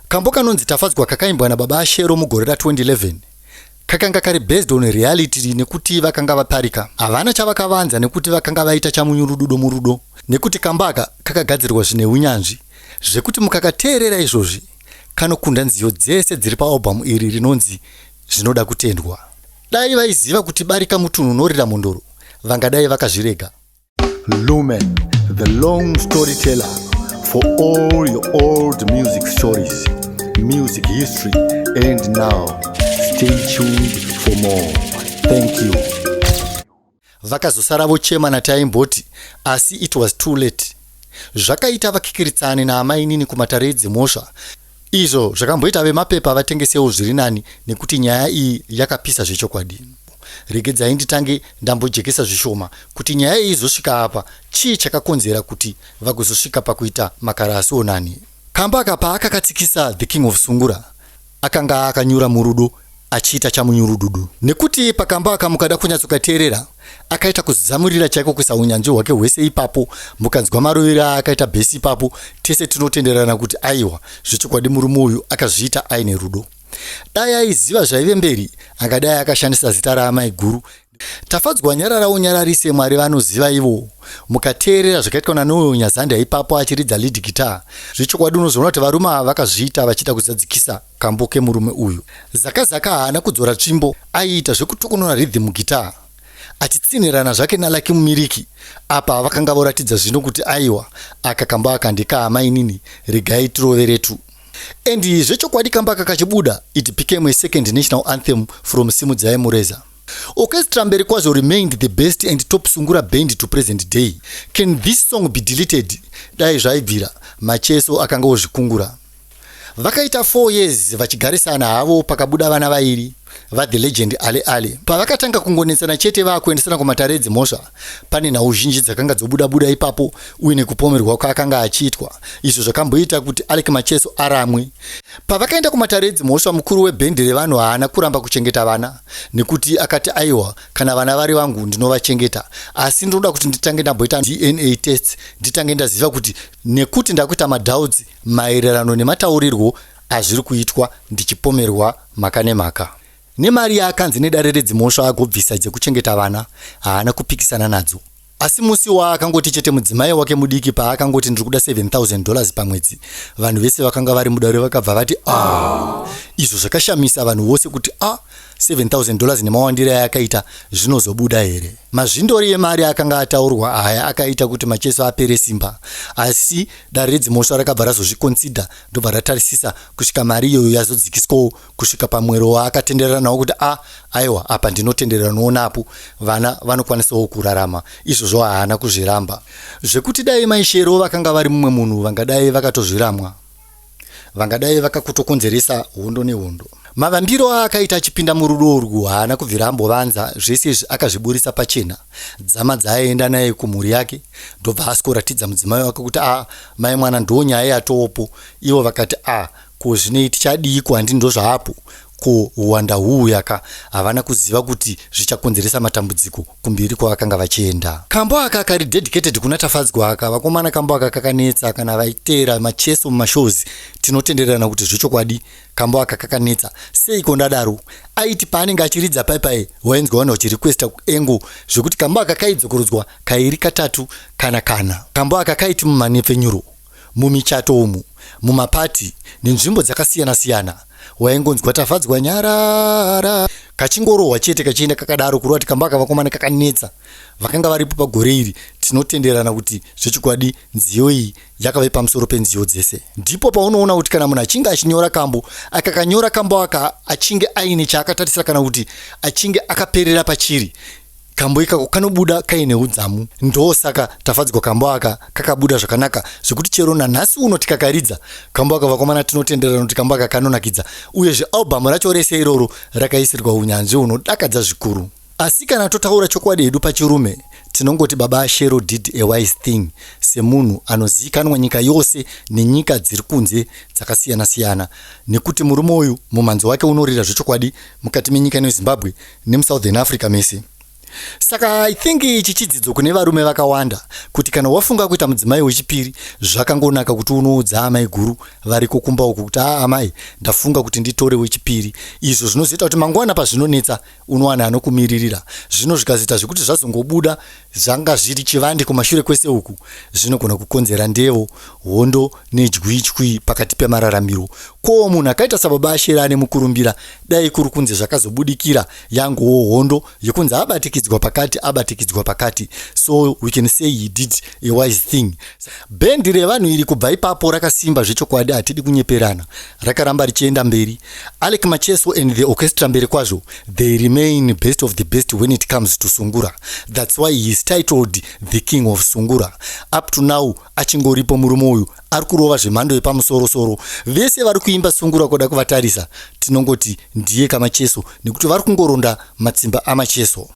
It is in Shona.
Kambo kanonzi Tafadzwa kakaimbwa nababa Ashero mugore ra2011 kakanga kari based on reality nekuti vakanga vaparika. Havana chavakavanza nekuti vakanga vaita chamunyurududo murudo. Nekuti kambaka kakagadzirwa zvine unyanzvi zvekuti mukakateerera izvozvi kanokunda nziyo dzese dziri paalbum iri rinonzi Zvinoda Kutendwa. Dai vaiziva kuti barika mutunhu unorira mondoro vangadai vakazvirega. Lumen, the long storyteller for all your old music stories, music history, and now stay tuned for more. Thank you. Vakazosara vochema nataimboti asi it was too late. Zvakaita vakikiritsane naamainini kumatare edzimhosva. Izvo zvakamboita vemapepa vatengesewo zviri nani nekuti nyaya iyi yakapisa zvechokwadi. Regedzai nditange ndambojekesa zvishoma kuti nyaya iyi izosvika apa chii chakakonzera kuti vagozosvika pakuita makara asionani. Kambaka paakakatsikisa The King of Sungura akanga akanyura murudo achiita chamunyurududu. Nekuti pakambaka mukada kunyatsokateerera akaita kuzamurira chaiko kuisa unyanzvi hwake hwese ipapo, mukanzwa marovera akaita bhesi ipapo, tese tinotenderana kuti aiwa zvechokwadi murume uyu akazviita aine rudo. Dai aiziva zvaive mberi angadai akashandisa zita raamai guru. Tafadzwa nyararawo nyararise Mwari vanoziva ivo. Mukateerera zvakaitwa naNoel Nyazanda ipapo achiridza lead guitar, zvechokwadi unozoona kuti varume ava vakazviita vachida kuzadzikisa kambo kemurume uyu. Zakazaka haana kudzora tsvimbo, aiita zvekutokonora rhythm guitar achitsinirana zvake naLucky Mumiriki. Apa vakanga voratidza zvino kuti aiwa aka kambo akandika amainini regai tiroveretu. And zvechokwadi kambaka kachibuda, it became a second national anthem from Simudzai Mureza. Orchestra mberi kwazvo remained the best and top Sungura band to present day. Can this song be deleted? Dai zvaibvira macheso akanga ozvikungura. Vakaita 4 years vachigarisana havo pakabuda vana vairi The Legend Ale Ale. Pavakatanga kungonetsana chete vakuendesana kumatare edzimhosva, pane nhau zhinji dzakanga dzobuda ipapo uye nekupomerwa kwakanga achiitwa. Izvo zvakamboita kuti Alec Macheso aramwe. Pavakaenda kumatare edzimhosva, mukuru webhendi revanhu haana kuramba kuchengeta vana nekuti akati aiwa kana vana vari vangu ndinovachengeta, asi ndinoda kuti nditange ndamboita DNA tests nditange ndaziva kuti nekuti ndakuita madouts maererano nemataurirwo azviri kuitwa ndichipomerwa maka nemaka. Nemari yakanzi nedare redzimhosva agobvisa dzekuchengeta vana haana kupikisana nadzo. Asi musi waakangoti chete mudzimai wake mudiki paakangoti ndiri kuda $7,000 pamwedzi, vanhu vese vakanga vari mudare vakabva vati izvo zvakashamisa vanhu vose kuti $7,000 nemawandira yakaita zvinozobuda here. Mazvindori emari akanga ataurwa aya akaita kuti Macheso apere simba, asi dare redzimhosva rakabva razozviconsider ndobva ratarisisa kusvika mari iyoyo yazodzikiswawo kusvika pamwero waakatenderana nawo kuti aiwa apa ndinotenderana noonapo vana vanokwanisawo kurarama. Izvozvo haana kuzviramba, zvekuti dai maishero vakanga vari mumwe munhu vangadai vakatozviramwa, vangadai vakakutokonzeresa hondo nehondo. Mavambiro akaita achipinda murudo urwu haana kubvira ambovanza, zvese izvi akazviburisa pachena. Dzama dzaaenda naye kumhuri yake ndobva asikoratidza mudzimai wake kuti mai mwana ndo nyaya yatopo. Ivo vakati ko zvine tichadii kwandi ndo zvapo ko uwanda huu yaka havana kuziva kuti zvichakonzeresa matambudziko kumbiri kwavakanga vachienda. Kambo aka kari dedicated kuna Tafadzwa aka. Vakomana kambo aka kakanetsa kana vaiteera Macheso mumashows tinotenderana kuti zvechokwadi kambo aka kakanetsa. Seiko ndadaro? Aiti paanenge achiridza paipai wainzwa vanhu vachirequesta engo zvekuti kambo aka kaidzokurudzwa kairi katatu kana. Kambo aka kaiti mumanepfenyuro, mumichato umu, mumapati nenzvimbo dzakasiyana-siyana. Waingonzwa Tafadzwa nyarara kachingorohwa chete kachienda kakadaro kurova kuti kambaka vakomana kakanetsa vakanga varipo pagore iri. Tinotenderana kuti zvechokwadi nziyo iyi yakave pamusoro penziyo dzese. Ndipo paunoona kuti kana munhu achinge achinyora kambo akakanyora kambo aka achinge aine chaakatarisira kana kuti achinge akaperera pachiri, kambo ikako kanobuda kaine udzamu. Ndosaka Tafadzwa kambo aka kakabuda zvakanaka zvekuti chero nanhasi uno tikakaridza kambo aka vakomana tinotenderana kuti kambo aka kanonakidza, uyezve album racho rese iroro rakaisirwa unyanzvi hunodakadza zvikuru. Asi kana totaura chokwadi hedu pachirume, tinongoti baba Ashero did a wise thing semunhu anozikanwa nyika yose nenyika dziri kunze dzakasiyana-siyana, nekuti murume uyu mumanzo wake unorira zvechokwadi mukati menyika neZimbabwe nemuSouthern Africa mese. Saka I think ichi chidzidzo kune varume vakawanda kuti kana wafunga kuita mudzimai wechipiri zvakangonaka kuti unoudza amai guru vari kukumba uku kuti amai ndafunga kuti nditore wechipiri. Izvo zvinozoita kuti mangwana pazvinonetsa unowana anokumiririra. Zvino zvikazoita zvekuti zvazongobuda zvanga zviri chivande kumashure kwese uku zvinogona kukonzera ndevo, hondo nejwichwi pakati pemararamiro. Ko munhu akaita sababa Ashere ane mukurumbira dai kuri kunze zvakazobudikira yangowo hondo yekunzi abatikidzwa pakati. So we can say he did a wise thing. Bendi revanhu iri kubva ipapo rakasimba zvechokwadi, hatidi kunyeperana, rakaramba richienda mberi. Alec Macheso and the orchestra mberi kwazvo, they remain best of the best when it comes to Sungura. That's why he is titled the King of Sungura. Up to now achingoripo murume uyu ari kurova zvemhando yepamusoro-soro. Vese vari kuimba Sungura kuda kuvatarisa tinongoti ndiye kaMacheso nekuti vari kungoronda matsimba aMacheso.